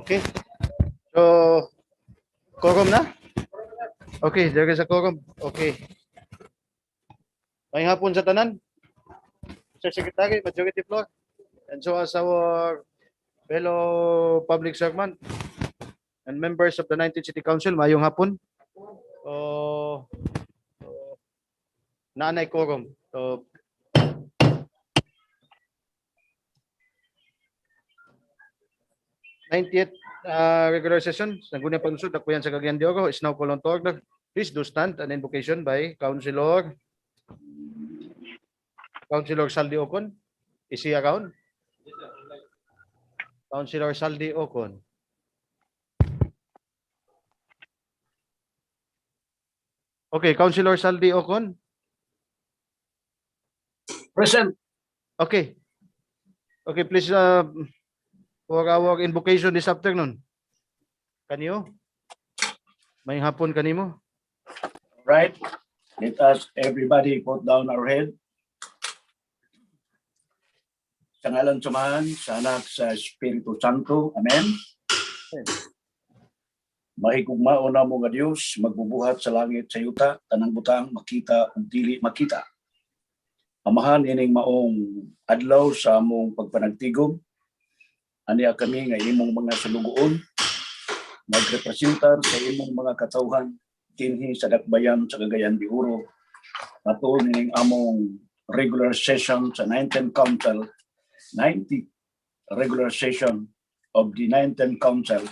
Okay. So, quorum na? Okay, there is a quorum. Okay. May hapon sa tanan. Sir Secretary, majority floor. And so as our fellow public servant and members of the 19th City Council, mayong hapon. Naanay quorum. So, 90th regular session, Sangguniang Paglusod, Dakbayan sa Cagayan de Oro is now called on to order. Please do stand an invocation by Councilor Saldi Ocon. Is he around? Councilor Saldi Ocon. Okay, Councilor Saldi Ocon. Present. Okay. Okay, please for our invocation this afternoon. Kanyo? May hapon kanimo? Right. Let us everybody put down our head. Sa ngalan samahan, sa anak, sa Espiritu Santo. Amen. Mahigugmao na mo nga Diyos, magbubuhat sa langit sa yuta, tanang butang makita ug dili makita. Amahan ining maong adlaw sa among pagpanagtigom. Aniya kami nga imong mga salugoon, magrepresentar sa imong mga katawhan dinhi sa dakbayan sa Cagayan de Oro. Ato ning among regular session sa 19th Council, 90th regular session of the 19th Council,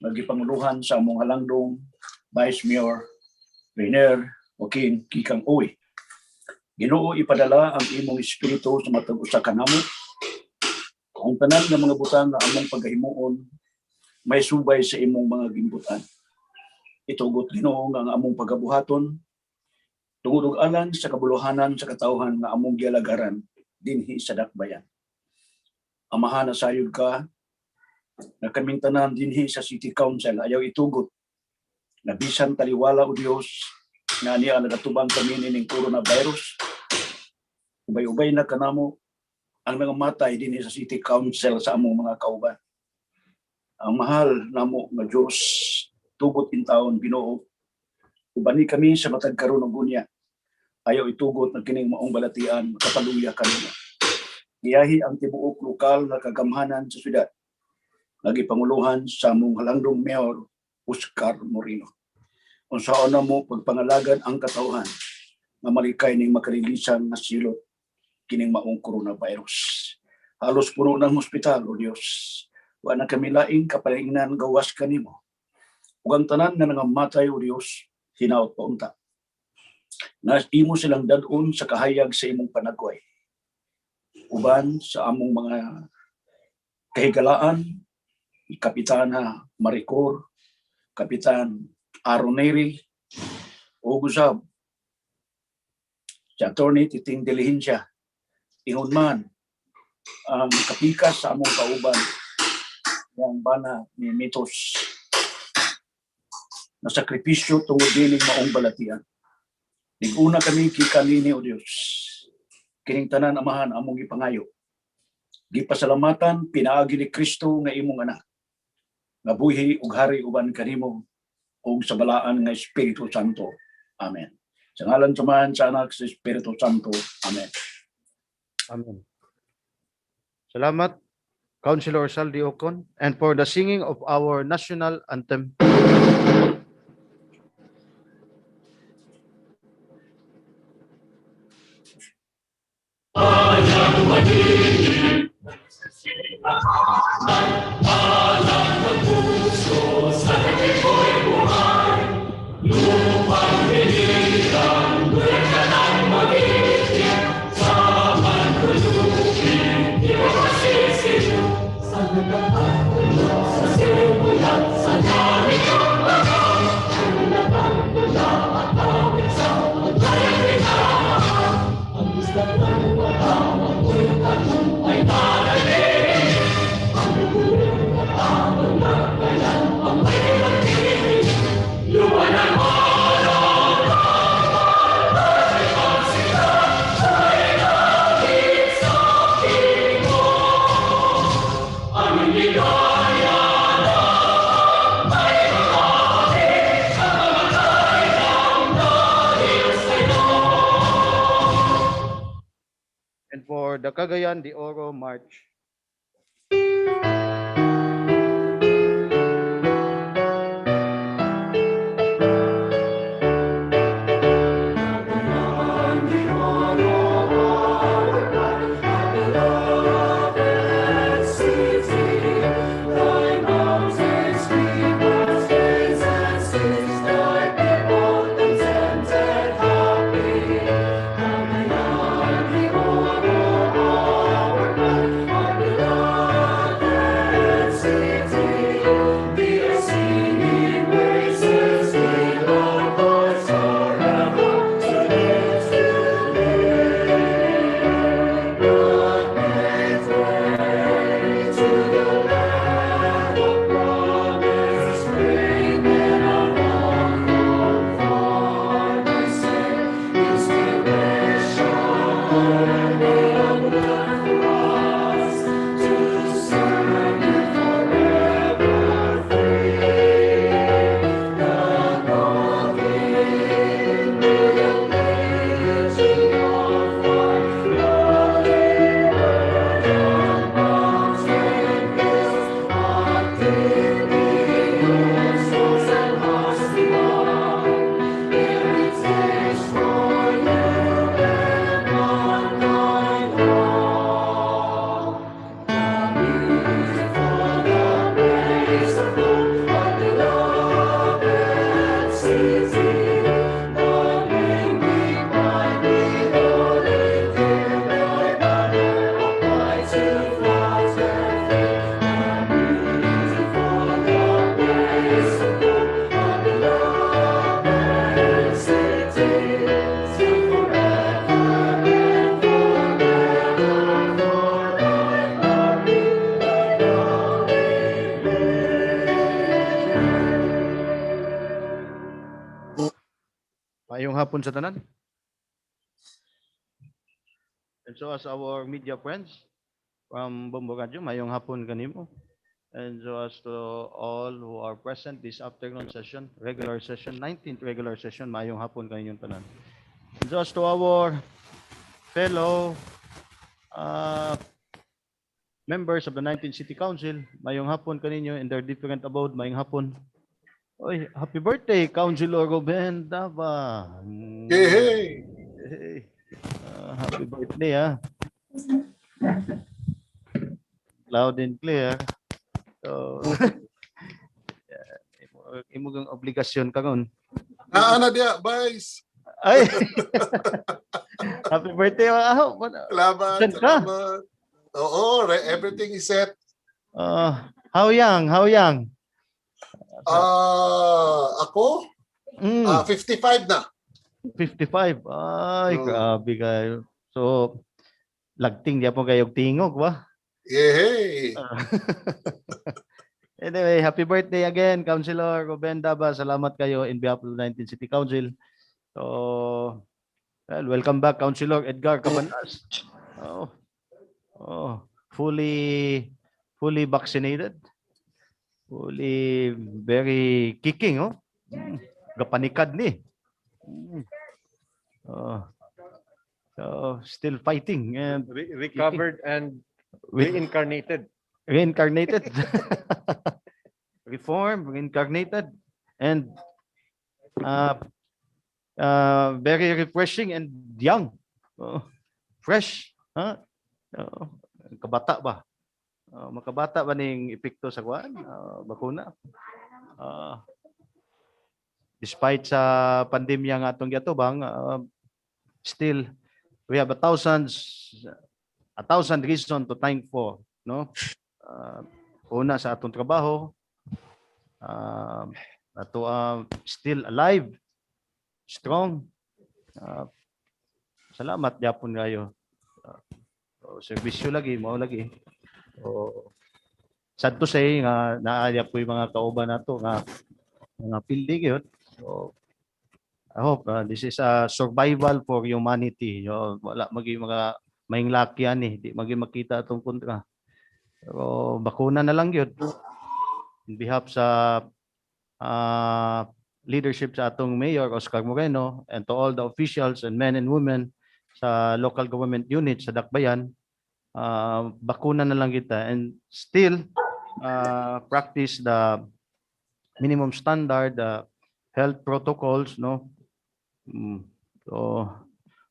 nagipanguluhan sa among halangdong Vice Mayor Rainier Joaquin Kikang Uy. Ginoo, ipadala ang imong espiritu sa matag usa ka namo. Ang tanan nga mga butang nga among pagkahimuon may subay sa imong mga gimbutan. Itugot Ginoo nga ang among pagabuhaton tungod og alan sa kabuluhanan sa katawhan nga among gialagaran dinhi sa dakbayan. Amahan na sayod ka na kaming tanan dinhi sa City Council ayaw itugot na bisan taliwala o Dios nga niya nagatubang kami ning coronavirus. Ubay-ubay na kanamo ang nangamatay din sa City Council sa among mga kauban. Ang mahal namo nga Dios tugot in taon Ginoo. Ubani kami sa matag karon og gunya. Ayaw itugot na kining maong balatian makapaluya kanimo. Giyahi ang tibuok lokal nga kagamhanan sa syudad. Nagipanguluhan sa among halangdong Mayor Oscar Moreno. Unsaon na mo pagpangalagan ang katawhan nga malikay ning makarilisan nga silot kining maong coronavirus. Halos puno ng hospital, o Dios. Wa na kami laing kapalingan gawas kanimo. Ug ang tanan nga nangamatay, o Dios, hinaot paunta. Na imo silang dadon sa kahayag sa imong panagway. Uban sa among mga kahigalaan, Kapitana Maricor, Kapitan Aroneri, o gusab si Attorney Titing Diligencia, ingon man ang kapikas sa among kauban yang bana ni Mitos na sakripisyo tungod dining maong balatian. Niguna kami kikanini, o Dios. Kining tanan amahan among ipangayo. Gipasalamatan pinaagi ni Kristo nga imong anak. Nga buhi ug hari uban kanimo ug sa balaan nga Espiritu Santo. Amen. Sa ngalan samahan sa anak sa Espiritu Santo. Amen. Amen. Salamat, Councilor Saldi Ocon, and for the singing of our national anthem. for the Cagayan de Oro March. Mayong hapon sa tanan. And so as our media friends from Bombo Radio, mayong hapon kanimo. And so as to all who are present this afternoon session, regular session, 19th regular session, mayong hapon kaninyong tanan. And so as to our fellow members of the 19th City Council, mayong hapon kaninyo in their different abode, mayong hapon. Oy, happy birthday, Councilor Ruben Dava. Hey, Hey, happy birthday, ah. Loud and clear. So, imugang obligasyon karon. Naana dia, boys. Ay. Happy birthday. Salamat, Saan ka? salamat. Oo, everything is set. How young? How young? Ako, 55 na. 55. Ay, Oh. grabe kayo. So, lagting di po kayo tingog, ba? Yehey. Anyway, happy birthday again, Councilor Ruben Dava. Salamat kayo in behalf of the 19th City Council. So, well, welcome back, Councilor Edgar Cabanas. Fully vaccinated. Fully very kicking, oh. Gapanikad ni. So still fighting and Recovered and with reincarnated. reincarnated. Reformed, reincarnated, and very refreshing and young. Fresh, huh? Kabata ba? Makabata ba ning epekto sa kuan? Bakuna? Despite sa pandemya nga atong giatubang, still we have a thousand reason to thank for, no? Una sa atong trabaho, ato still alive, strong. Salamat gyapon kayo. Serbisyo lagi, mao lagi. Sad to say nga naaya po yung mga kauban nato nga mga building yun. So I hope this is a survival for humanity. Wala magi mga maing lakyan eh, di magi makita atong kontra. Pero bakuna na lang yun. In behalf sa leadership sa atong Mayor Oscar Moreno and to all the officials and men and women sa local government units sa Dakbayan, bakuna na lang kita and still practice the minimum standard health protocols, no? So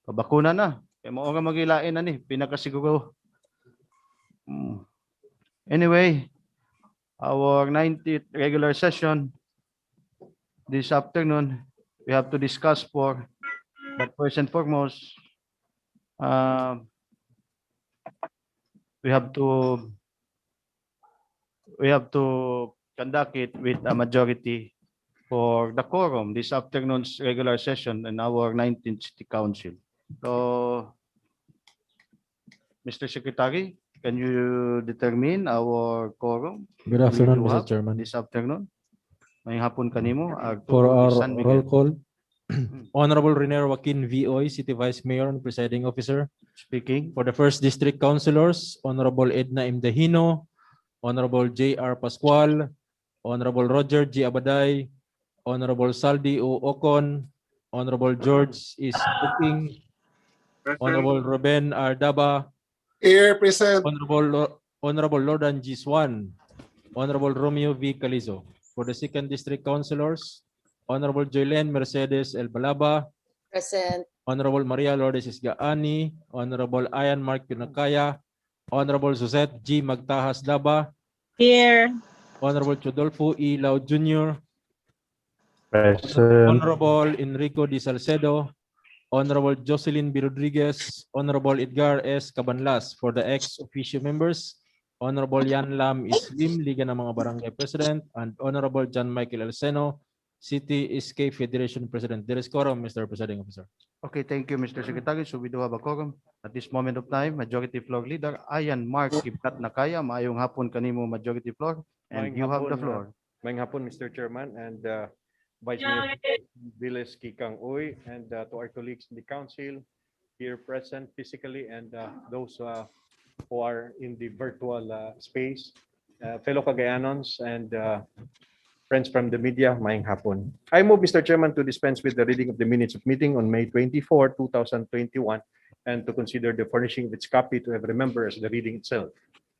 pabakuna na kay mao nga magilain na ni pinakasiguro. Anyway, our 90th regular session this afternoon, we have to discuss but first and foremost, we have to conduct it with a majority for the quorum this afternoon's regular session in our 19th City Council. So, Mr. Secretary, can you determine our quorum? Good afternoon, We do Mr. have Chairman. this afternoon? May hapon kanimo. For Arturo our de San roll Miguel call, Honorable Renier Joaquin VOy, City Vice Mayor and Presiding Officer. speaking. For the First District Councilors, Honorable Edna Imdahino, Honorable J.R. Pascual, Honorable Roger G. Abaday, Honorable Saldi O. Ocon, Honorable George is Booking, Honorable Ruben R. Daba, Here, present. Honorable Lordan G. Swan, Honorable Romeo V. Calizo. For the Second District Councilors, Honorable Joylen Mercedes El Balaba, Present. Honorable Maria Lourdes Isgaani, Honorable Ian Mark Pinakaya, Honorable Suzette G. Magtahas Daba, Here. Honorable Chodolfo E. Lau Jr., Present. Honorable Enrico Di Salcedo, Honorable Jocelyn B. Rodriguez, Honorable Edgar S. Cabanlas. For the ex-officio members, Honorable Yan Lam Islim, Liga ng mga Barangay President, and Honorable John Michael Alceno, City Escape Federation President. There is quorum, Mr. Presiding Officer. Okay, thank you, Mr. Secretary. So we do have a quorum. At this moment of time, Majority Floor Leader Ayan Mark Kipkat Nakaya, maayong hapon kanimo Majority Floor, and Maayong you have the hapon, floor. Ngayong hapon, Mr. Chairman, and Vice Mayor Viles Kikang Uy, and to our colleagues in the council here present physically, and those who are in the virtual space, fellow Cagayanons and friends from the media, maayong hapon. I move, Mr. Chairman, to dispense with the reading of the minutes of meeting on May 24, 2021, and to consider the furnishing of its copy to every member as the reading itself.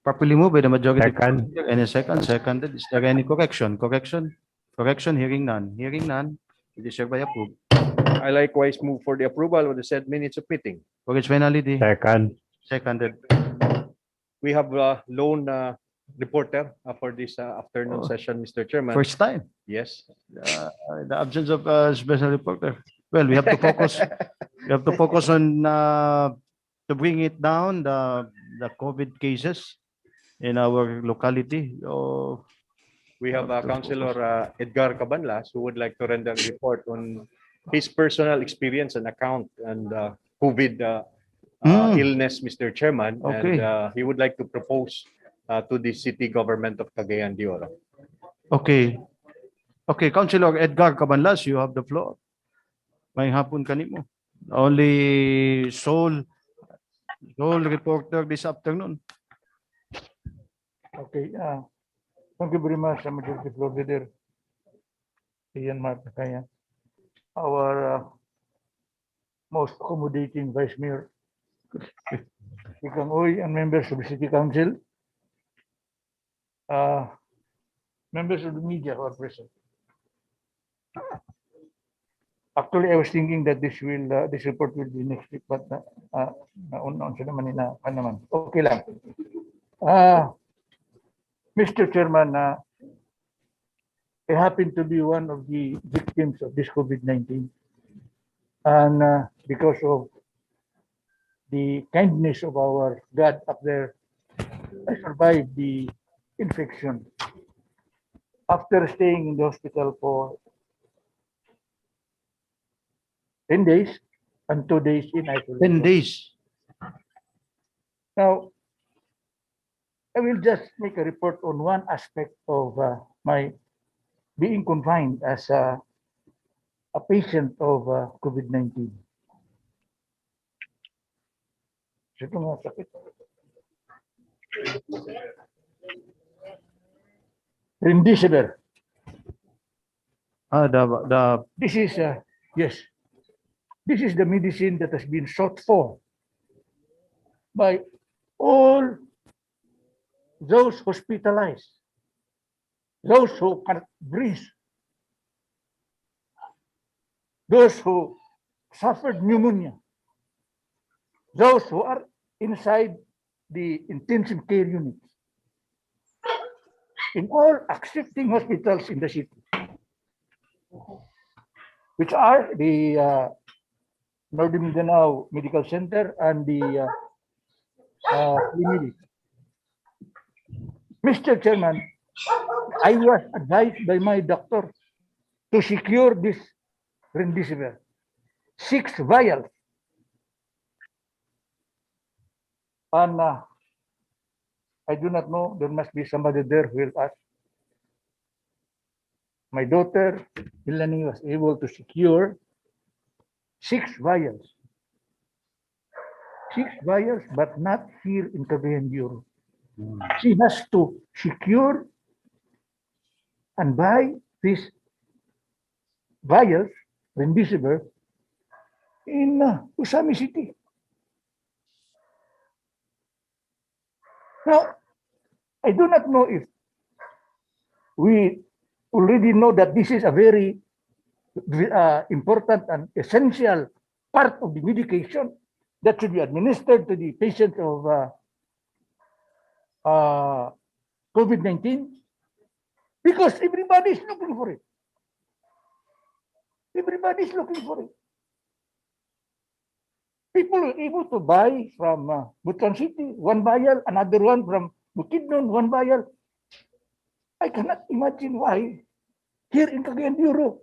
Properly moved by the Majority. Second. Floor Leader. Any second? Seconded. Is there any correction? Correction, hearing none. Hearing none, it is hereby approved. I likewise move for the approval of the said minutes of meeting. For its finality, Second. seconded. We have a lone reporter for this afternoon Oh. session, Mr. Chairman. First time, Yes. the absence of a special reporter. Well, we have to focus. We have to focus on to bring it down the COVID cases in our locality. So We have Councilor Edgar Cabanlas who would like to render a report on his personal experience and account and COVID illness, Mr. Chairman. Okay. And he would like to propose to the city government of Cagayan de Oro. okay. Okay, Councilor Edgar Cabanlas, you have the floor. May hapon kanimo. Only sole reporter this afternoon. Okay, thank you very much, Majority Floor Leader Ian Mark Nakaya. Our most accommodating Vice Mayor, Kikang Uy, and members of the City Council, members of the media who are present. Actually, I was thinking that this report will be next week, but naon siya naman naman. Okay lang. Mr. Chairman, I happen to be one of the victims of this COVID-19. And because of the kindness of our God up there, I survived the infection. After staying in the hospital for 10 days and 2 days in isolation. 10 days. Now, I will just make a report on one aspect of my being confined as a patient of COVID-19. Ito nga sakit. Remdesivir. This is yes. This is the medicine that has been sought for by all those hospitalized, those who cannot breathe, those who suffered pneumonia, those who are inside the intensive care units, in all accepting hospitals in the city, which are the Northern Mindanao Medical Center and the Clinic. Mr. Chairman, I was advised by my doctor to secure this remdesivir, 6 vials. And I do not know, there must be somebody there who will ask. My daughter, Melanie, was able to secure 6 vials. 6 vials, but not here in Cagayan de Oro. She has to secure and buy these vials, remdesivir, in Usami City. Now, I do not know if we already know that this is a very important and essential part of the medication that should be administered to the patient of COVID-19, because everybody is looking for it. Everybody is looking for it. People are able to buy from Butuan City, 1 vial, another one from Bukidnon, 1 vial. I cannot imagine why here in Cagayan de Oro,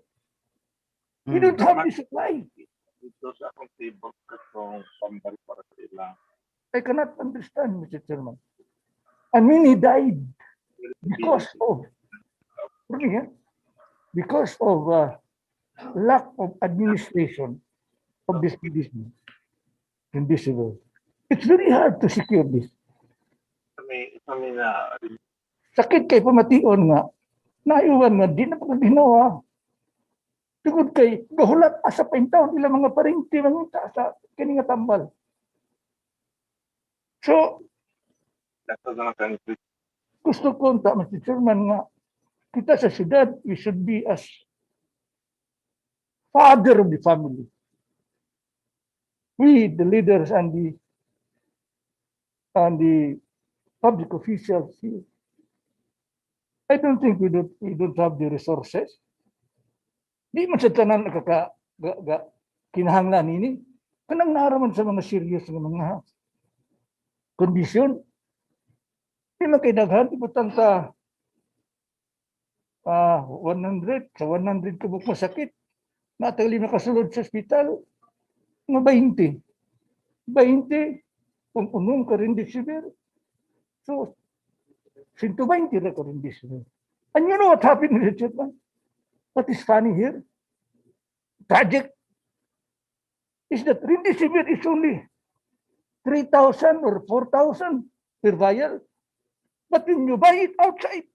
we don't have the supply. I cannot understand, Mr. Chairman. And many died because of, because of lack of administration of this medicine. Invisible. It's very hard to secure this. Sakit kay pamation nga, naiwan nga, di na pa ginawa. Tugod kay, gahulat asa pa taon ilang mga parinti, mga sa kini nga tambal. So, gusto ko unta, Mr. Chairman, nga, kita sa siyudad, we should be as father of the family. We, the leaders and the public officials here, I don't think we don't have the resources. Di man sa tanan kinahanglan nini. Kanang naraman sa mga serious nga mga kondisyon. Di man kay daghan ibutang ta 100 sa 100 kabuk masakit. Natali nakasulod sa ospital nga 20. 20 kung unong ka rin disibir. So 120 na ka rin disibir. And you know what happened, Mr. Chairman? What is funny here? Tragic is that remdesivir is only 3,000 or 4,000 per vial. But when you buy it outside,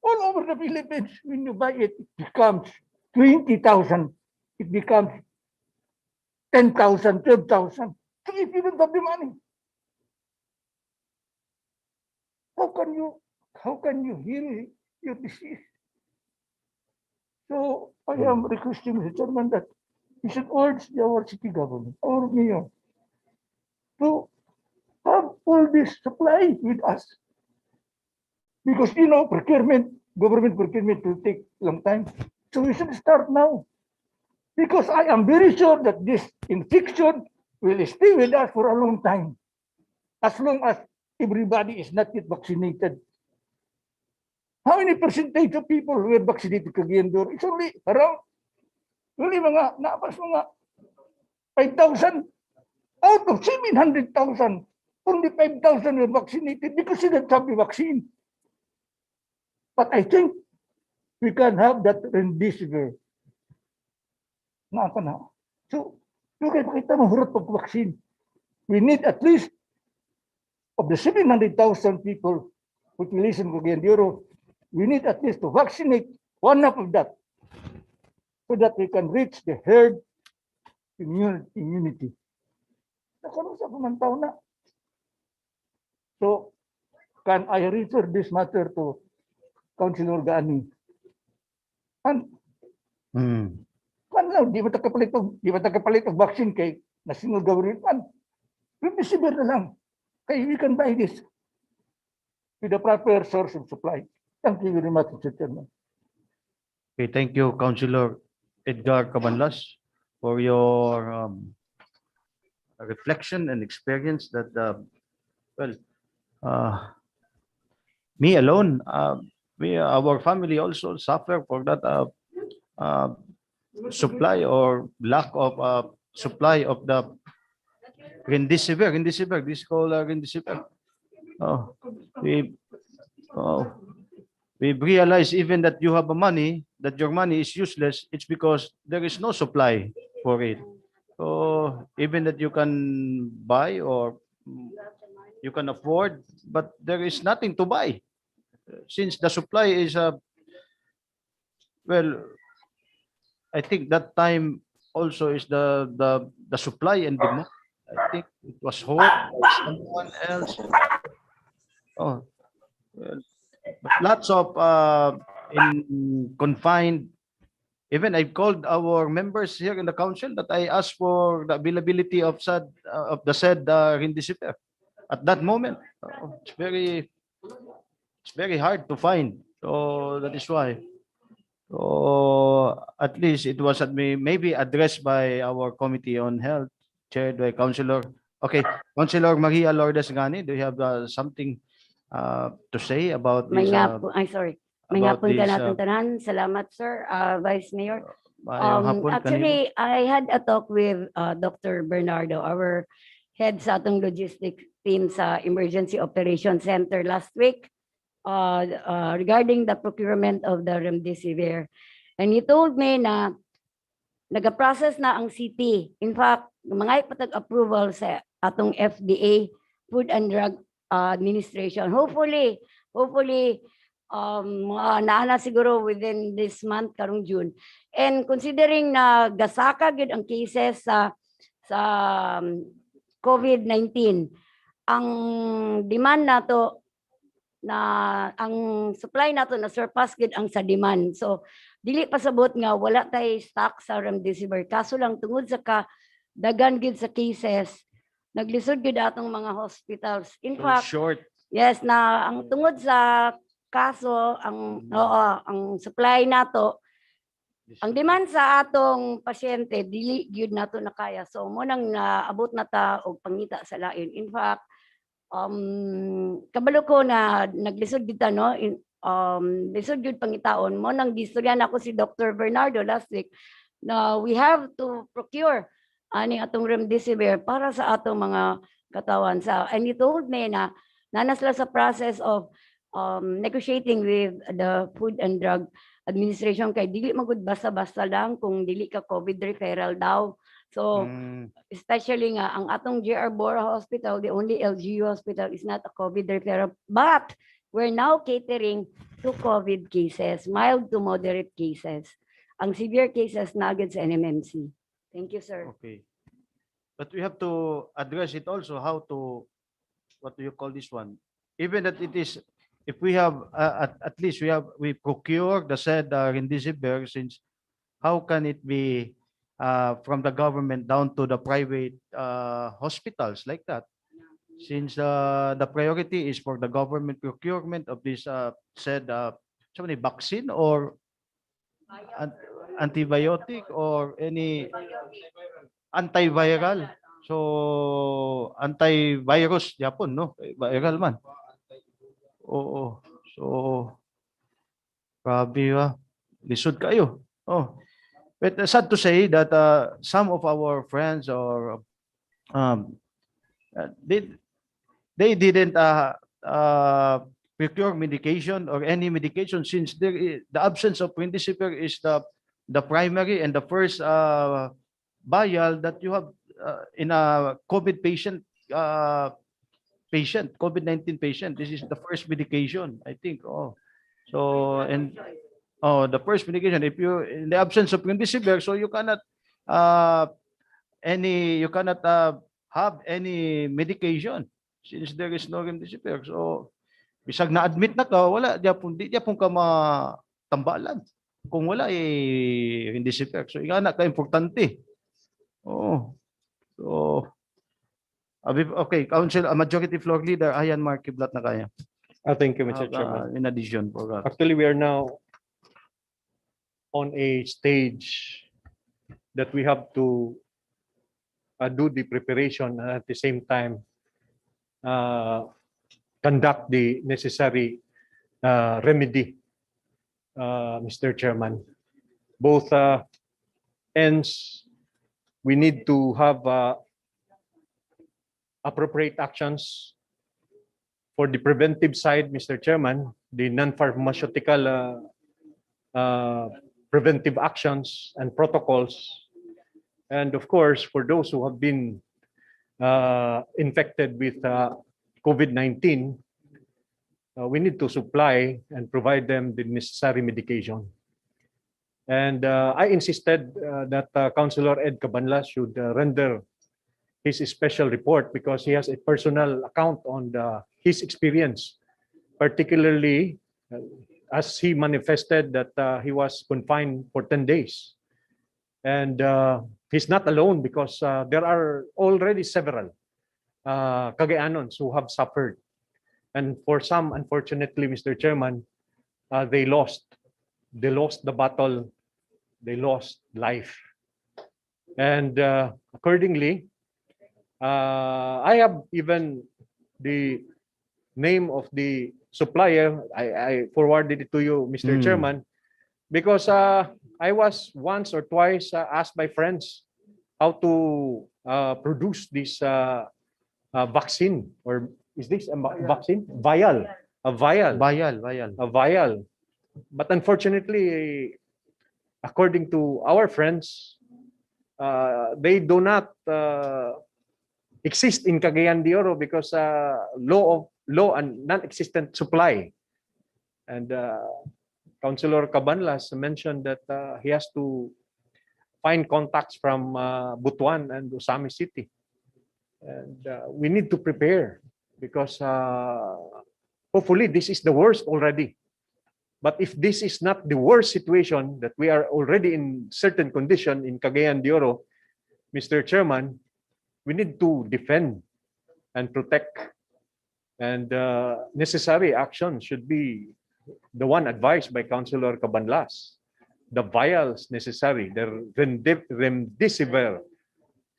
all over the Philippines, when you buy it, it becomes 20,000. It becomes 10,000, 12,000. So if you don't have the money, how can you heal your disease? So I am requesting, Mr. Chairman, that we should urge our city government, our mayor, to have all this supply with us. Because, you know, government procurement will take long time. So we should start now. Because I am very sure that this infection will stay with us for a long time. As long as everybody is not yet vaccinated. How many percentage of people who are vaccinated Cagayan de Oro? It's only around, only mga, napas mga 5,000 out of 700,000. Only 5,000 were vaccinated because they didn't have the vaccine. But I think we can have that remdesivir. Naka na. So, okay, pakita mo hurot of vaccine. We need at least of the 700,000 people population of Cagayan de Oro, we need at least to vaccinate 1/2 of that so that we can reach the herd immunity. Nakaroon sa pamantaw na. So, can I refer this matter to Councilor Gani? And Mm. ano, di ba kapalit ng vaccine kay National Government Fund? Remdesivir na lang. Kaya we can buy this with the proper source of supply. Thank you very much, Mr. Chairman. Okay, thank you, Councilor Edgar Cabanlas, for your reflection and experience that, well, me alone, our family also suffer for that uh, supply or lack of supply of the Remdesivir, this is called Remdesivir. Oh, we, oh, we've realized even that you have a money, that your money is useless, it's because there is no supply for it. So even that you can buy or you can afford, but there is nothing to buy. Since the supply is, well, I think that time also is the supply and demand. I think it was Hope, someone else. Oh, well, but lots of in confined. Even I called our members here in the council that I asked for the availability of the said Remdesivir. At that moment, it's very hard to find. So that is why. So at least it was maybe addressed by our Committee on Health, chaired by Councilor. Okay, Councilor Maria Lourdes Gani, do you have something to say about this? May About hapon ka this, natin tanan. Salamat, sir, Vice Mayor. Mayong hapon kanimo? Actually, I had a talk with Dr. Bernardo, our head sa atong logistics team sa Emergency Operations Center last week regarding the procurement of the Remdesivir. And he told me na nag-process na ang city. In fact, mga ipatag-approval sa atong FDA, Food and Drug Administration. Hopefully, naana siguro within this month karong June. And considering na gasaka gid ang cases sa COVID-19, ang demand nato na ang supply nato na surpass gid ang sa demand. So dili pasabot nga wala tay stock sa Remdesivir. Kaso lang tungod sa dagan gid sa cases, naglisod gid atong mga hospitals. In So fact, short. yes, na ang tungod sa kaso, ang supply nato, ang demand sa atong pasyente, dili gyud nato na kaya. So mo nang naabot na ta og pangita sa lain. In fact, kabalo ko na naglisod gid ta, no? Lisod gyud pangitaon mo nang gistoryan ako si Dr. Bernardo last week na we have to procure ani atong Remdesivir para sa atong mga katawan and he told me na nanas sila sa process of negotiating with the Food and Drug Administration kay dili magud basta-basta lang kung dili ka COVID referral daw. So especially nga ang atong JR Bora Hospital, the only LGU hospital is not a COVID referral, but we're now catering to COVID cases, mild to moderate cases. Ang severe cases na agad sa NMMC. Thank you, sir. Okay. But we have to address it also how to, what do you call this one? Even that it is, if we have, at least we procure the said Remdesivir, since how can it be from the government down to the private hospitals like that? Since the priority is for the government procurement of this said vaccine or antibiotic or any antiviral. So antivirus Japon, no? Viral man. Oo. So grabe lisod kayo. Oh. But sad to say that some of our friends or they didn't procure medication or any medication since the absence of Remdesivir is the primary and the first vial that you have in a COVID patient, COVID-19 patient. This is the first medication, I think. Oh, so the first medication. If you in the absence of Remdesivir, so you cannot have any medication. since there is no remdesivir. So, bisag na-admit na ka, wala, di pong ka matambalan. Kung wala, remdesivir. So, nga na ka-importante. Oo. So, okay, Council, Majority Floor Leader, Ayan Mark Kiblat na kaya. Thank you, Mr. Chairman. In addition for that. Actually, we are now on a stage that we have to do the preparation and at the same time conduct the necessary remedy, Mr. Chairman. Both ends, we need to have appropriate actions for the preventive side, Mr. Chairman, the non-pharmaceutical preventive actions and protocols. And of course, for those who have been infected with COVID-19, we need to supply and provide them the necessary medication. And I insisted that Councilor Ed Cabanlas should render his special report because he has a personal account on his experience, particularly as he manifested that he was confined for 10 days. And he's not alone because there are already several Cagayanons who have suffered. And for some, unfortunately, Mr. Chairman, they lost the battle, they lost life. And accordingly, I have even the name of the supplier. I forwarded it to you, Mr. Chairman, because I was once or twice asked by friends how to produce this vaccine, or is this a vaccine? Vial. A vial. A vial. But unfortunately, according to our friends, they do not exist in Cagayan de Oro because low and non-existent supply. And Councilor Cabanlas mentioned that he has to find contacts from Butuan and Usami City. And we need to prepare because hopefully this is the worst already. But if this is not the worst situation, that we are already in certain condition in Cagayan de Oro, Mr. Chairman, we need to defend and protect. And necessary action should be the one advised by Councilor Cabanlas. The vials necessary, the remdesivir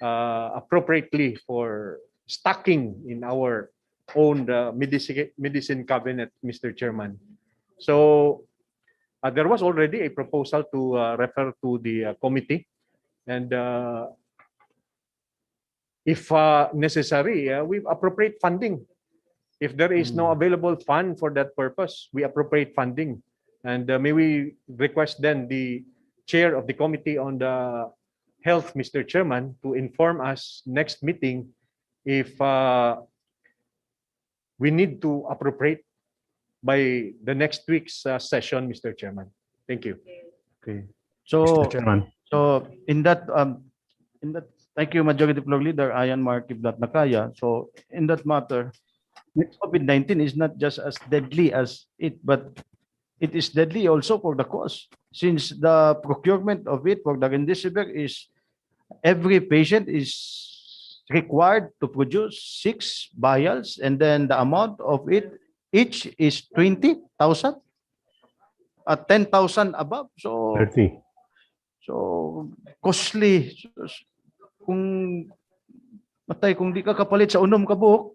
appropriately for stocking in our own medicine cabinet, Mr. Chairman. So there was already a proposal to refer to the committee, and if necessary, we appropriate funding. If there is no available fund for that purpose, we appropriate funding. And may we request then the chair of the committee on the health, Mr. Chairman, to inform us next meeting if we need to appropriate by the next week's session, Mr. Chairman. Thank you. Okay. So, Chairman. so in that, thank you, Majority Floor Leader Ayan Mark Kiblat Nakaya. So in that matter, COVID-19 is not just as deadly as it, but it is deadly also for the cause. Since the procurement of it for the remdesivir is, every patient is required to produce 6 vials, and then the amount of it each is 20,000 at 10,000 above. So 30. so costly. Kung matay, kung di ka kapalit sa unom ka buhok,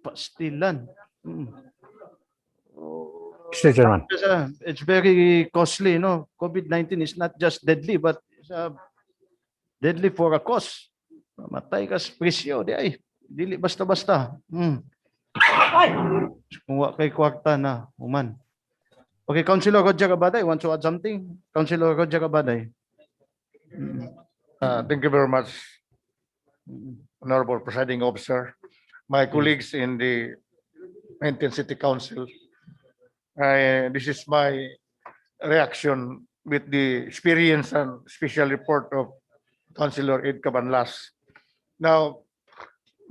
pastilan. Mr. Chairman. It's very costly, no? COVID-19 is not just deadly, but it's deadly for a cause. Matay ka sa presyo, di ay. Dili basta-basta. Kung wa kay kwarta na, human. Okay, Councilor Roger Abaday, want to add something? Councilor Roger Abaday. Thank you very much, Honorable Presiding Officer. My colleagues in the Maintenance City Council, this is my reaction with the experience and special report of Councilor Ed Cabanlas. Now,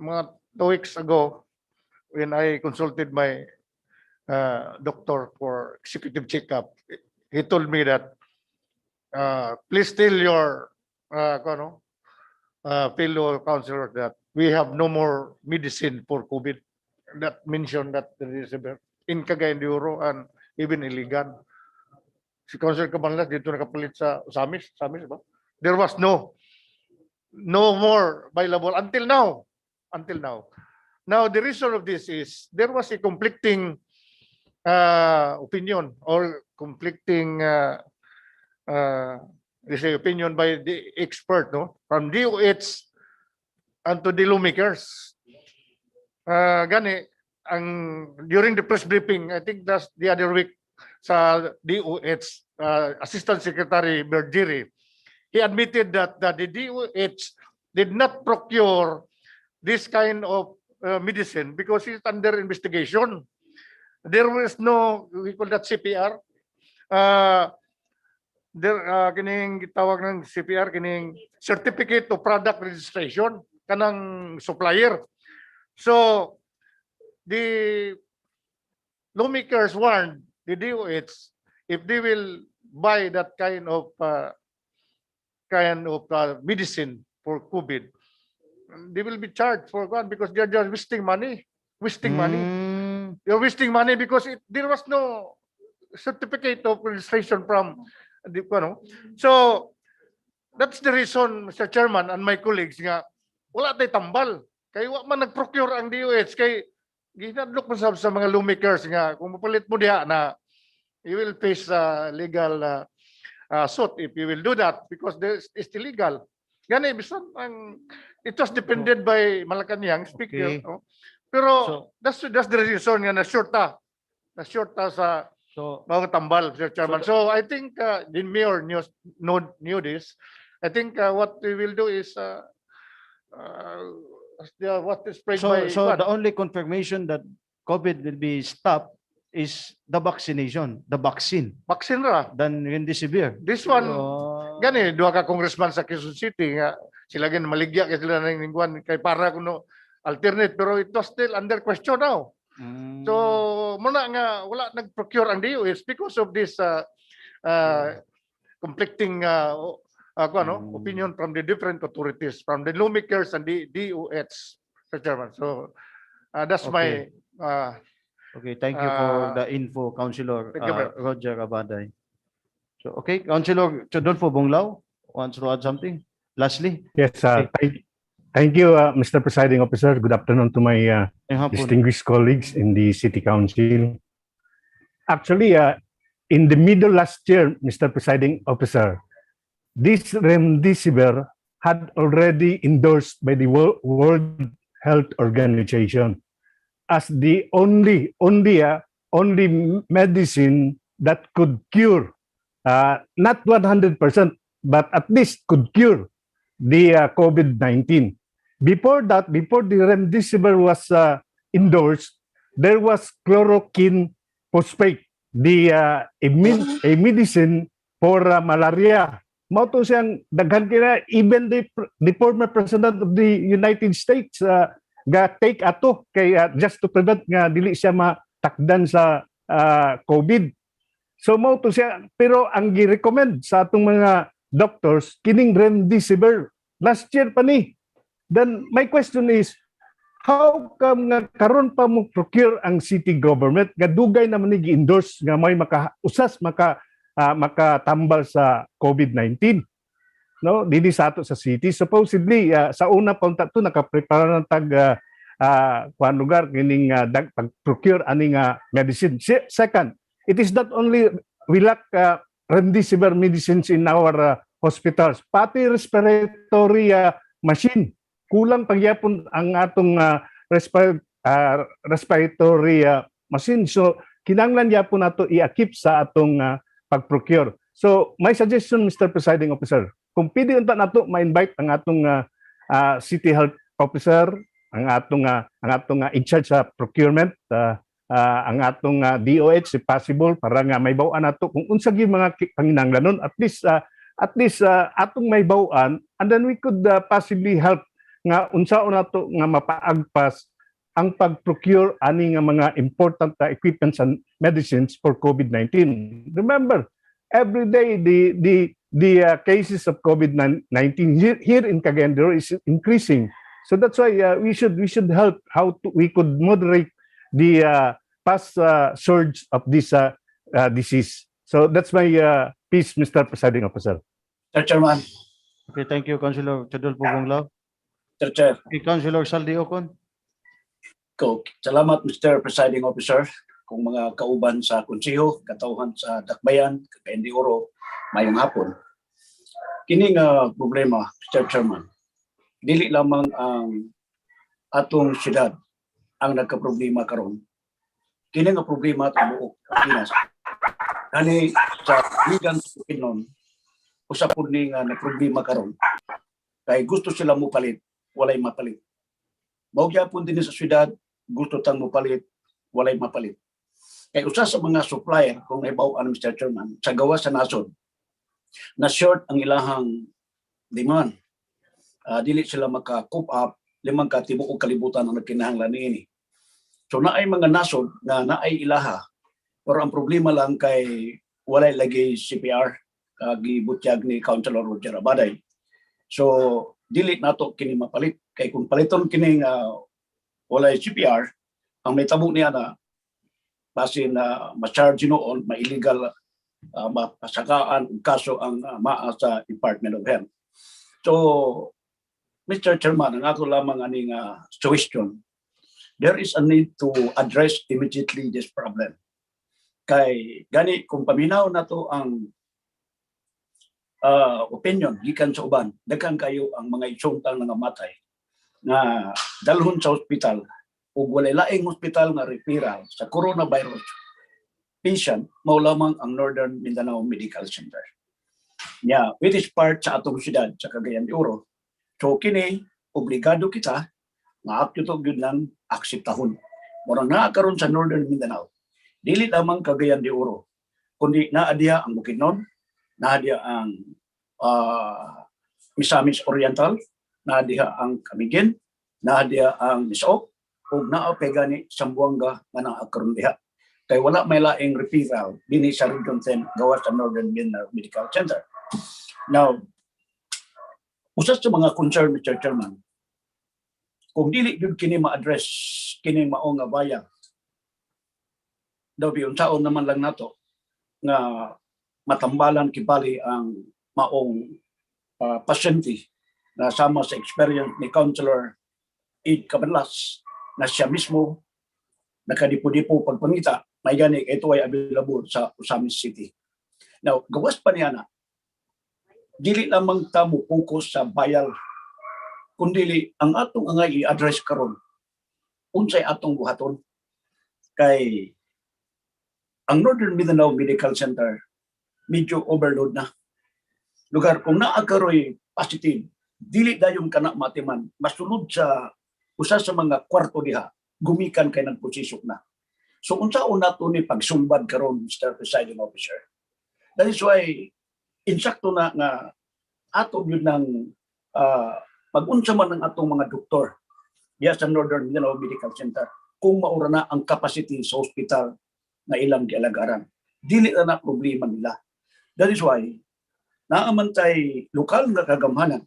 mga 2 weeks ago when I consulted my doctor for executive checkup, he told me that please tell your fellow counselor that we have no more medicine for COVID. That mentioned that there is in Cagayan de Oro and even Iligan. Si Councilor Cabanlas dito nakapalit sa Samis ba? There was no more available until now. Now the reason of this is there was a conflicting opinion or conflicting opinion by the expert, no, from DOH and to the lawmakers. Gani during the press briefing, I think that's the other week, sa DOH Assistant Secretary Bergeri, he admitted that the DOH did not procure this kind of medicine because it's under investigation. There was no, we call that CPR. Kining tawag ng CPR, kining Certificate of Product Registration kanang supplier. So the lawmakers warned the DOH if they will buy that kind of medicine for COVID, they will be charged for one because they are just wasting money. They're wasting money because there was no certificate of registration from the, So that's the reason, Mr. Chairman and my colleagues, nga wala tay tambal. Kay wa man nag-procure ang DOH kay ginadlok mo sa mga lawmakers nga kung mapalit mo diha na you will face legal suit if you will do that because it's illegal. Gani bisan it was defended by Malacanang speaker. Okay. No? Pero So- that's the reason nga na short sa So, mga tambal, Mr. Chairman. So I think the mayor knew this. I think what we will do is what is spread by so the only confirmation that COVID will be stopped is the vaccination, the vaccine, vaccine ra. than remdesivir. This one, Oh. gani, duha ka congressman sa Quezon City nga sila gani maligya kay sila ng lingwan kay para kuno alternate pero it was still under question now. Mm. So muna nga wala nag-procure ang DOH because of this conflicting opinion from the different authorities, from the lawmakers and the DOH, Mr. Chairman. So that's my Okay, thank you for the info, Councilor Thank you, Mayor. Roger Abaday. So, okay, Councilor Chodolfo Bunglao wants to add something. Lastly, Yes, thank you, Mr. Presiding Officer. Good afternoon to my ngayong hapon. distinguished colleagues in the City Council. Actually, in the middle last year, Mr. Presiding Officer, this remdesivir had already endorsed by the World Health Organization as the only medicine that could cure, not 100%, but at least could cure the COVID-19. Before that, before the remdesivir was endorsed, there was chloroquine phosphate, a medicine for malaria. Mao to siyang daghan kina even the former president of the United States ga take ato kay just to prevent nga dili siya matakdan sa COVID. So mao to siya, pero ang gi-recommend sa atong mga doctors kining remdesivir last year pa ni. Then my question is, how come nga karon pa mo procure ang city government nga dugay naman ni gi-endorse nga may makatambal sa COVID-19? No, dili sa ato sa city. Supposedly sa una pa unta to nakaprepare ng tag kuan lugar kining pag-procure aning medicine. Second, it is not only we lack remdesivir medicines in our hospitals, pati respiratory machine. Kulang pagyapon ang atong respiratory machine. So kinahanglan yapon nato i-akip sa atong pag-procure. So my suggestion, Mr. Presiding Officer, kung pwede unta nato ma-invite ang atong city health officer, ang atong in charge sa procurement, ang atong DOH if possible para nga may bawaan nato kung unsa gyud mga panginahanglanon, at least atong may bawaan, and then we could possibly help nga unsaon nato nga mapaagpas ang pag-procure ani nga mga important equipments and medicines for COVID-19. Remember, every day the cases of COVID-19 here in Cagayan de Oro is increasing. So that's why we should help we could moderate the past surge of this disease. So that's my piece, Mr. Presiding Officer. Mr. Chairman, Okay, thank you, Councilor Chadol Pugonglaw. Mr. Chair, Okay, Councilor Saldi Ocon. salamat Mr. Presiding Officer, kung mga kauban sa konseho, katauhan sa Dakbayan, Cagayan de Oro, mayong hapon. Kini nga problema, Mr. Chairman, dili lamang ang atong syudad ang nagka-problema karon. Kini nga problema sa buok Pinas. Kani sa ligan sa Pinon, usapon ni nga nagproblema karon. Kay gusto sila mo palit, walay mapalit. Mao gyapon din sa syudad, gusto tang mo palit, walay mapalit. Kay usa sa mga supplier, kung naibaw-an Mr. Chairman, sa gawa sa nasod, na short ang ilahang demand. Dili sila maka-coop up, limang katibuok kalibutan ang nagkinahanglan niini. So naay mga nasod na naay ilaha, pero ang problema lang kay walay lagi CPR, gibutyag ni Councilor Roger Abaday. So dili nato kini mapalit, kay kung paliton kini walay CPR, ang may tabo niya na basin na ma-charge noon, ma-illegal mapasakaan kaso ang maa sa Department of Health. So, Mr. Chairman, ang ako lamang aning suggestion, there is a need to address immediately this problem. Kay gani kung paminaw na to ang opinion gikan sa uban, daghan kayo ang mga isuntang nga matay nga dalhon sa ospital ug walay laing ospital nga referral sa coronavirus patient, mao lamang ang Northern Mindanao Medical Center. Which is part sa atong syudad sa Cagayan de Oro. So kini obligado kita nga akto to gyud nang akseptahon. Murang naa karon sa Northern Mindanao. Dili lamang Cagayan de Oro, kundi naa diha ang Bukidnon, naa diha ang Misamis Oriental, naa diha ang Camiguin, naa diha ang Misaok, ug naa pa gani Sambuanga nga naa karon diha. Kay wala may laing referral dinhi sa Region 10 gawas sa Northern Mindanao Medical Center. Now, usas sa mga concern, Mr. Chairman, kung dili yun kini ma-address, kini mao nga bayang, daw biyunsaon naman lang nato nga matambalan kibali ang maong pasyente na sama sa experience ni Councilor Ed Cabanlas na siya mismo nakadipo-dipo pagpangita, may gani ito ay available sa Osamis City. Now, gawas pa niya na, dili lamang tamo focus sa bayal, kundi ang atong nga i-address karon unsay atong buhaton. Kay ang Northern Mindanao Medical Center medyo overload na. Lugar kung naa karoy positive, dili dayon kana matiman, masulod sa usa sa mga kwarto diha, gumikan kay nagposisok na. So unsaon nato ni pagsumbad karon, Mr. Presiding Officer? That is why insakto na nga ato yun ng pag-unsa man ng atong mga doktor diya sa Northern Mindanao Medical Center kung maura na ang capacity sa hospital na ilang gialagaran. Dili na problema nila. That is why naamantay lokal nga kagamhanan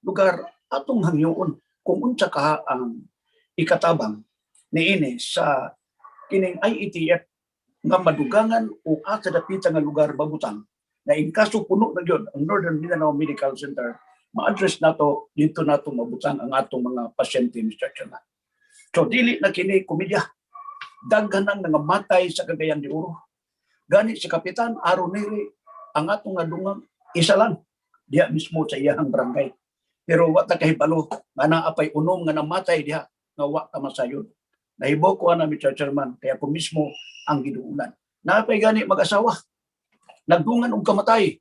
lugar atong hangyoon kung unsa ka ang ikatabang niini sa kining IETF nga madugangan o asa dapita nga lugar babutang na in kaso puno na gyud ang Northern Mindanao Medical Center, ma-address nato dito nato mabutang ang atong mga pasyente, Mr. Chairman. So dili na kini komedya. Daghan ang nangamatay sa Cagayan de Oro. Gani si Kapitan Aaron Neri ang atong nadungang isa lang diha mismo sa iyang barangay. Pero wa ta kahibalo nga naapay unom nga namatay diha nga wa ta masayod. Nahibaw ko na, Mr. Chairman, kaya ko mismo ang giduulan. Naapay gani mag-asawa. Nagdungan og kamatay,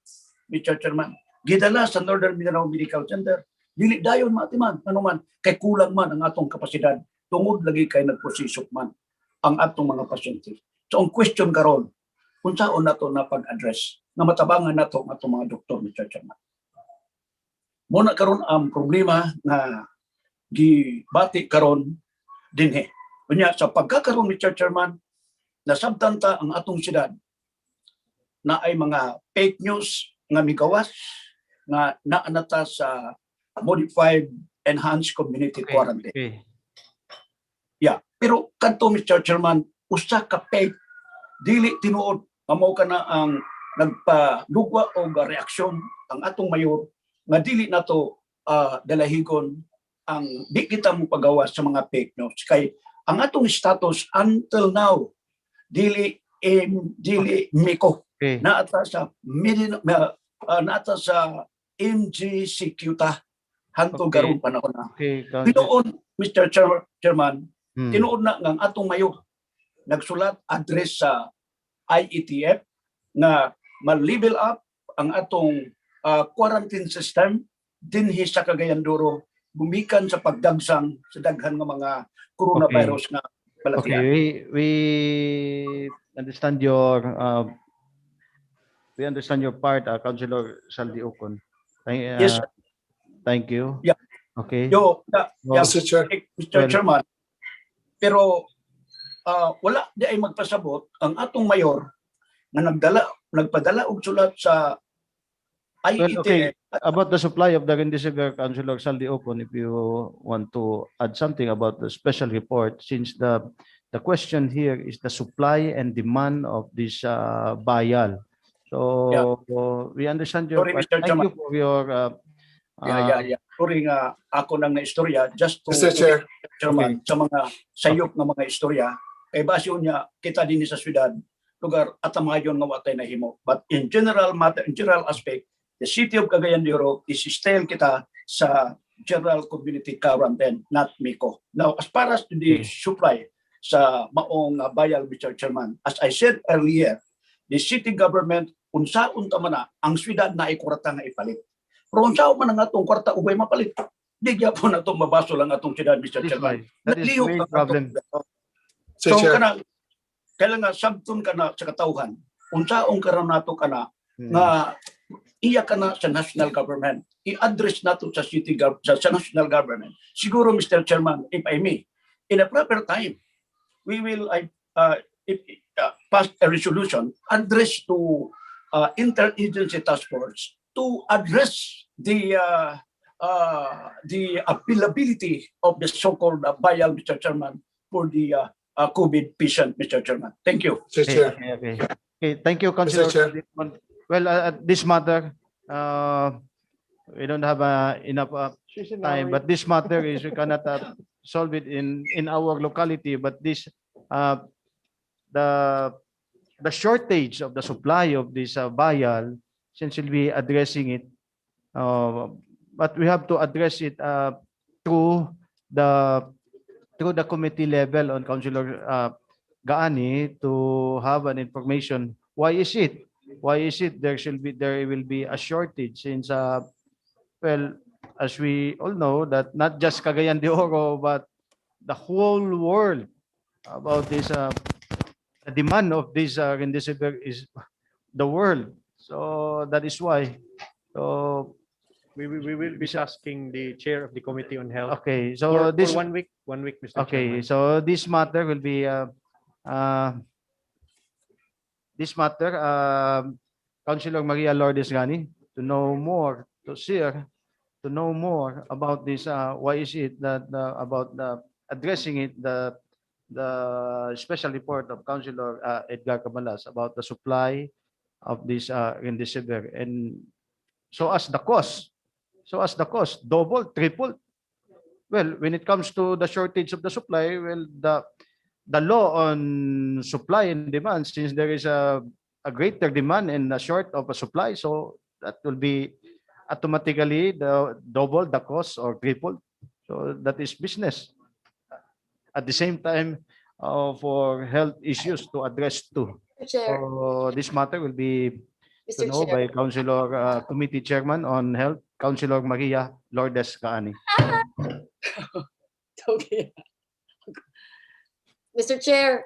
Mr. Chairman. Gidala sa Northern Mindanao Medical Center. Dili dayon matiman, anuman, kay kulang man ang atong kapasidad. Tungod lagi kay nagposisok man ang atong mga pasyente. So ang question karon, kung saan nato na pag-address, na matabangan nato ang atong mga doktor, Mr. Chairman. Muna karon ang problema na gibati karon dinhi. Unya sa pagkakaroon, Mr. Chairman, nasabtan ta ang atong syudad na ay mga fake news nga migawas nga naanata sa modified enhanced community quarantine. Okay. Yeah, pero kanto, Mr. Chairman, usa ka fake dili tinuod mao kana ang nagpadugwa og reaksyon ang atong mayor nga dili nato dalahigon ang di kita mo pagawas sa mga fake news kay ang atong status until now dili miko Okay. naata sa naata sa MGCQ ta hanto Okay. garon panahon na. Okay, Councilor. Tinuod, Mr. Chairman, Hmm. tinuod na nga ang atong mayor nagsulat address sa IETF na ma-level up ang atong quarantine system dinhi sa Cagayan de Oro gumikan sa pagdagsang sa daghan nga mga coronavirus nga Okay, balatian. we understand your part, Councilor Saldi Ocon. Yes, Thank you. Yeah. Okay. Yo, Well, Mr. Chair. Mr. Well- Chairman, pero wala di ay magpasabot ang atong mayor nga nagpadala og sulat sa IETF. okay. About the supply of the Remdesivir, Councilor Saldi Ocon, if you want to add something about the special report, since the question here is the supply and demand of this vial. So we understand your Sorry, part. Mr. Thank Chairman. you for your Yeah. Sorry nga ako nang naistorya just to Mr. Chair. Chairman sa mga sayop nga mga istorya kay base niya kita din sa syudad lugar at mayon nga watay nahimo. But in general aspect, the city of Cagayan de Oro is still kita sa general community quarantine, not MICO. Now, as far as the supply sa maong bayal, Mr. Chairman, as I said earlier, the city government unsaon ta man na ang syudad na ay kwarta nga ipalit. Pero unsaon man ang atong kwarta ugay mapalit. Di gyapon nato mabaso lang atong syudad, Mr. this Chairman. way. That is Naglihok the ang problem. atong- Mr. So Chair. kana kailangan sabton kana sa katawhan. Unsaon karon nato kana Hmm. nga iya kana sa national government. I-address nato sa sa national government. Siguro, Mr. Chairman, if I may, in a proper time, we will pass a resolution address to interagency task force to address the availability of the so-called vial, Mr. Chairman, for the COVID patient, Mr. Chairman. Thank you. Mr. Chair. Okay, thank you, Councilor. Chair. Well, at this matter, we don't have enough time, but this matter is we cannot solve it in our locality, but this the shortage of the supply of this vial, since we'll be addressing it, but we have to address it through the committee level on Councilor Gaani to have an information. Why is it there will be a shortage since well, as we all know that not just Cagayan de Oro but the whole world about this the demand of this remdesivir is the world. So that is why. So We will be asking the chair of the Committee on Health okay, so for this 1 week, Mr. okay, Chairman. so this matter will be Councilor Maria Lourdes Gani to know more, to know more about this. Why is it that about the addressing it the special report of Councilor Edgar Cabalas about the supply of this remdesivir, and so as the cost, double, triple. Well, when it comes to the shortage of the supply, well, the law on supply and demand, since there is a greater demand and a short of a supply, so that will be automatically the double the cost or triple. So that is business. At the same time, for health issues to address too. Chair, So this matter will be to Mr. know Chair. by Councilor Committee Chairman on Health, Councilor Maria Lourdes Gaani. Okay. Mr. Chair,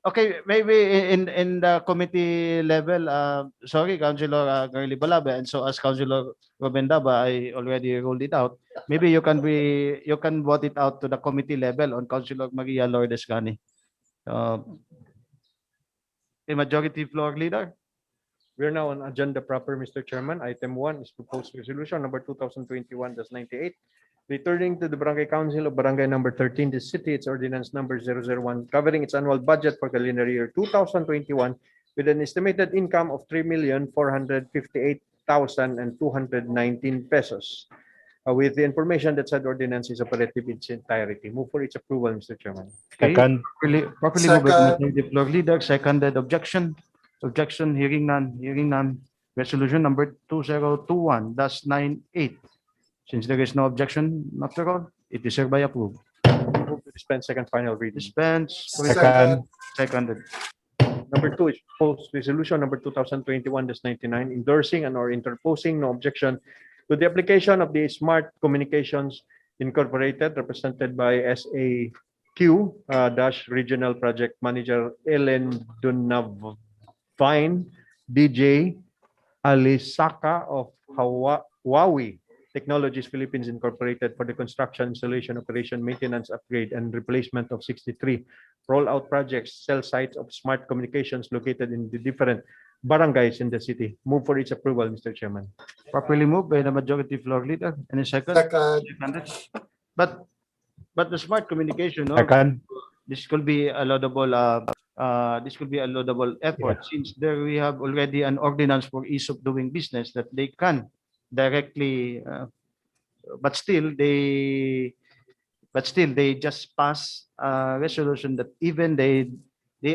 Okay, maybe in the committee level, sorry, Councilor Carly Balabe, and so as Councilor Ruben Daba, I already ruled it out. Maybe you can vote it out to the committee level on Councilor Maria Lourdes Gani. A majority floor leader. We are now on agenda proper, Mr. Chairman. Item 1 is proposed resolution number 2021-98, returning to the Barangay Council of Barangay number 13, the city, its ordinance number 001, covering its annual budget for calendar year 2021 with an estimated income of 3,458,219 pesos. With the information that said ordinance is operative in its entirety. Move for its approval, Mr. Chairman. Okay, Second. properly moved by the Second. majority floor leader, seconded. Objection, hearing none. Resolution number 2021-98. Since there is no objection, after all, it is hereby approved. Move to dispense second final reading. Dispense. Second. Seconded. Number 2 is proposed resolution number 2021-99, endorsing and or interposing no objection to the application of the Smart Communications Incorporated, represented by SAQ Regional Project Manager Ellen Dunavine, DJ Alisaka of Huawei Technologies Philippines Incorporated for the construction, installation, operation, maintenance, upgrade, and replacement of 63 rollout projects, cell sites of smart communications located in the different barangays in the city. Move for its approval, Mr. Chairman. Properly moved by the majority floor leader. Any second? Second. Seconded. But the smart communication, no, Second. this could be a laudable effort, since there we have already an ordinance for ease of doing business that they can directly, but still they just pass a resolution that even they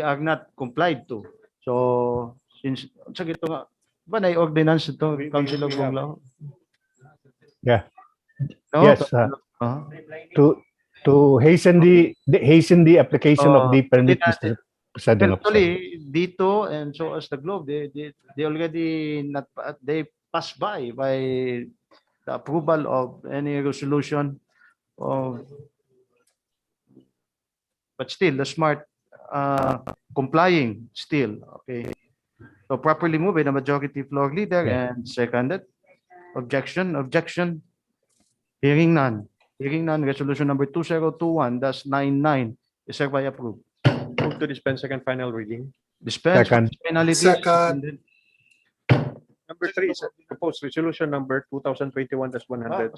are not complied to. So since sa gito nga ba na ordinance ito, Councilor we have. Bonglao? Yeah. No? Yes, to hasten the application of the permit, Mr. Presiding Officer. Actually, dito and so as the Globe, they already they pass by the approval of any resolution of, but still the smart complying still. Okay. So properly moved by the majority floor leader and seconded. Objection. Hearing none. Resolution number 2021-99 is hereby approved. Move to dispense second final reading. Dispense Second. penalty. Second. Number 3 is proposed resolution number 2021-100,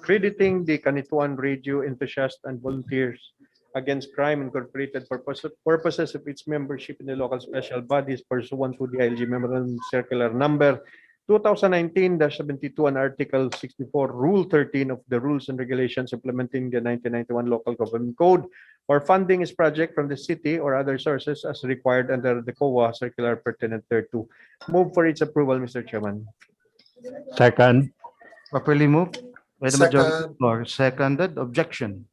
crediting the Kanituan radio enthusiasts and volunteers against crime incorporated for purposes of its membership in the local special bodies pursuant to the ILG Memorandum Circular number 2019-72 and Article 64, Rule 13 of the Rules and Regulations implementing the 1991 Local Government Code, or funding its project from the city or other sources as required under the COA circular pertinent thereto. Move for its approval, Mr. Chairman. Second. Properly moved by the Second. majority floor. Seconded. Objection.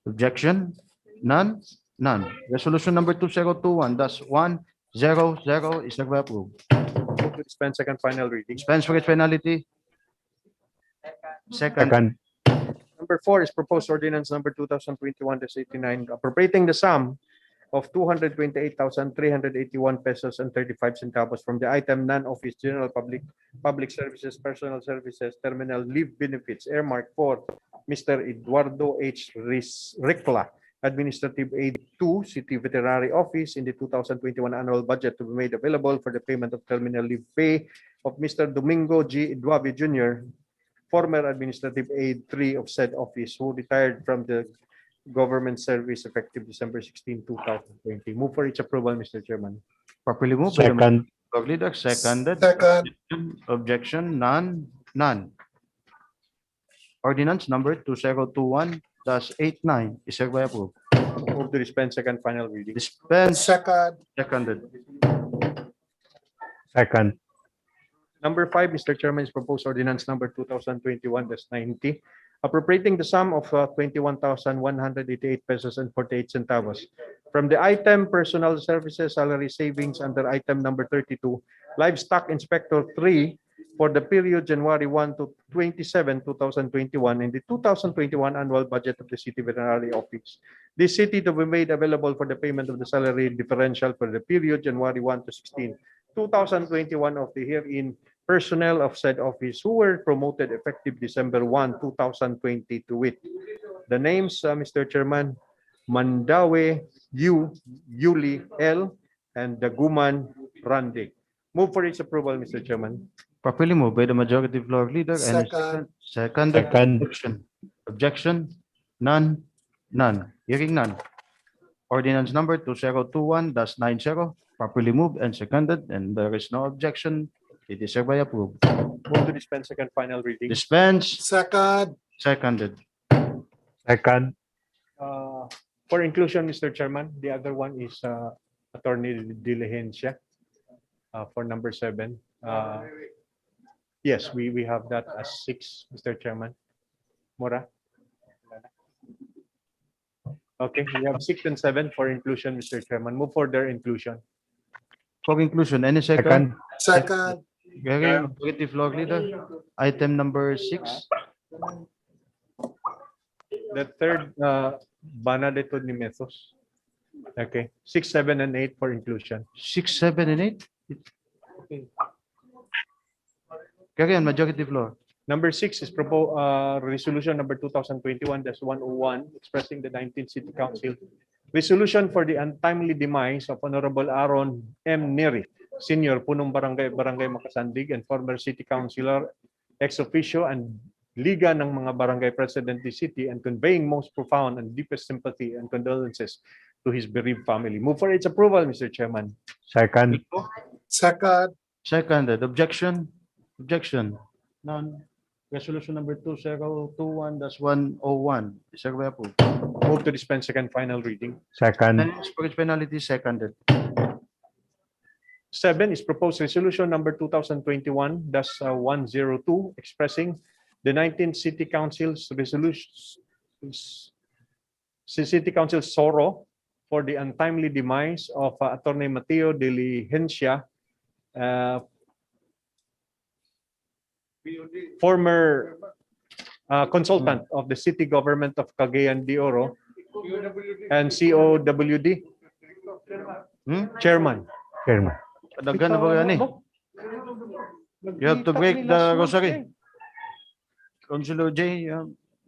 None. Resolution number 2021-100 is hereby approved. Move to dispense second final reading. Dispense with penalty. Second. Number 4 is proposed ordinance number 2021-89, appropriating the sum of 228,381 pesos and 35 centavos from the item non-office general public services, personal services, terminal leave benefits earmarked for Mr. Eduardo H. Ricla, Administrative Aid 2, City Veterinary Office in the 2021 annual budget to be made available for the payment of terminal leave pay of Mr. Domingo G. Eduave Jr., former Administrative Aid 3 of said office, who retired from the government service effective December 16, 2020. Move for its approval, Mr. Chairman. Properly moved by the Second. floor leader. Seconded. Second. Objection. None. Ordinance number 2021-89 is hereby approved. Move to dispense second final reading. Dispense. Second. Seconded. Second. Number 5, Mr. Chairman, is proposed ordinance number 2021-90, appropriating the sum of 21,188 pesos and 48 centavos from the item personal services salary savings under item number 32, livestock inspector 3 for the period January 1 to 27, 2021 in the 2021 annual budget of the City Veterinary Office this city to be made available for the payment of the salary differential for the period January 1 to 16, 2021 of the herein personnel of said office who were promoted effective December 1, 2020 to wit. The names, Mr. Chairman, Mandawe Yuli L. and Daguman Rande. Move for its approval, Mr. Chairman. Properly moved by the majority floor leader. Any Second. second? Second. Objection? None? None. Hearing none. Ordinance number 2021-90, properly moved and seconded, and there is no objection. It is hereby approved. Move to dispense second final reading. Dispense, Second. seconded. Second. For inclusion, Mr. Chairman, the other one is Attorney Diligencia for number 7. Yes, we have that as 6, Mr. Chairman. Mora? Okay, we have 6 and 7 for inclusion, Mr. Chairman. Move for their inclusion. For inclusion, any second? Second. Hearing majority floor leader. Item number 6. The third, Banadetto Nimetos. Okay, 6, 7, and 8 for inclusion. 6, 7, and 8. Carry on, majority floor. Number 6 is resolution number 2021-101, expressing the 19th City Council resolution for the untimely demise of Honorable Aaron M. Neri, Senior, Punong Barangay Makasandig, and former City Councilor, ex officio and Liga ng mga Barangay President the City, and conveying most profound and deepest sympathy and condolences to his bereaved family. Move for its approval, Mr. Chairman. Second. Second. Seconded. Objection? Objection? None. Resolution number 2021-101 is hereby approved. Move to dispense second final reading. Second. For its penalty, seconded. 7 is proposed resolution number 2021-102, expressing the 19th City Council's resolution, City Council sorrow for the untimely demise of Attorney Mateo Diligencia, former consultant of the city government of Cagayan de Oro and COWD chairman. Chairman. Kadaghan na ba yan eh? You have to break the rosary. Councilor J,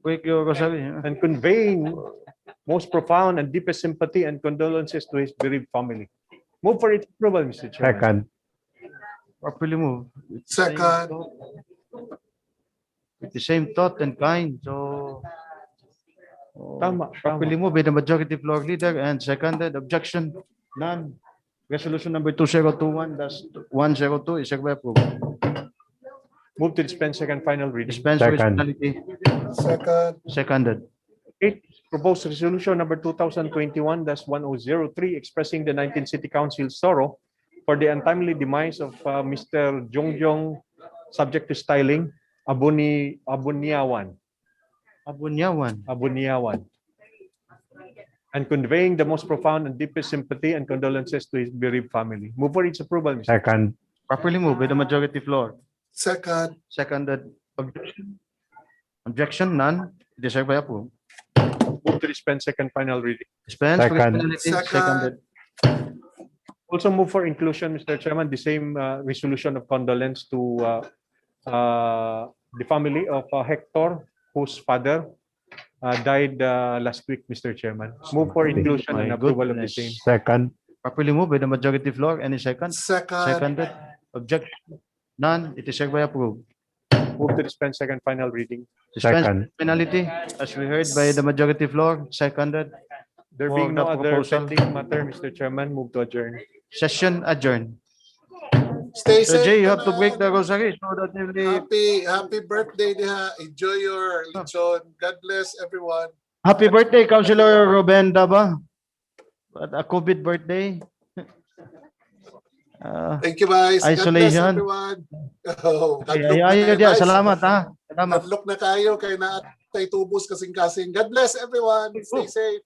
break your rosary. And conveying most profound and deepest sympathy and condolences to his bereaved family. Move for its approval, Mr. Chairman. Second. Properly moved. Second. With the same thought and kind. So, Tama. properly moved by the majority floor leader and seconded. Objection? None. Resolution number 2021-102 is hereby approved. Move to dispense second final reading. Dispense with Second. penalty. Second. Seconded. 8, proposed resolution number 2021-1003, expressing the 19th City Council sorrow for the untimely demise of Mr. Jongjong, subject to styling, Abuniawan, Abunyawan. and conveying the most profound and deepest sympathy and condolences to his bereaved family. Move for its approval, Mr. Second. Properly moved by the majority floor. Second. Seconded. Objection? Objection? None. It is hereby approved. Move to dispense second final reading. Dispense with Second. penalty. Second. Seconded. Also move for inclusion, Mr. Chairman, the same resolution of condolence to the family of Hector, whose father died last week, Mr. Chairman. Move for inclusion and My approval of the goodness. same. Second. Properly moved by the majority floor. Any second? Second. Seconded. Objection? None. It is hereby approved. Move to dispense second final reading. Dispense Second. with penalty, as we heard by the majority floor. Seconded. There For being no the other proposal. pending matter, Mr. Chairman, move to adjourn. Session adjourned. Stay So safe. Jay, you have to break the naman. rosary so that you will Happy birthday, Diha. Enjoy your lechon. God bless everyone. Happy birthday, Councilor Ruben Daba. But a COVID birthday. Thank you, guys. God bless Isolation. everyone. Oh, Ayaw diya. Salamat ha. Salamat. Hadlok na kayo kay na tay tubos kasing-kasing. God bless everyone. Stay safe.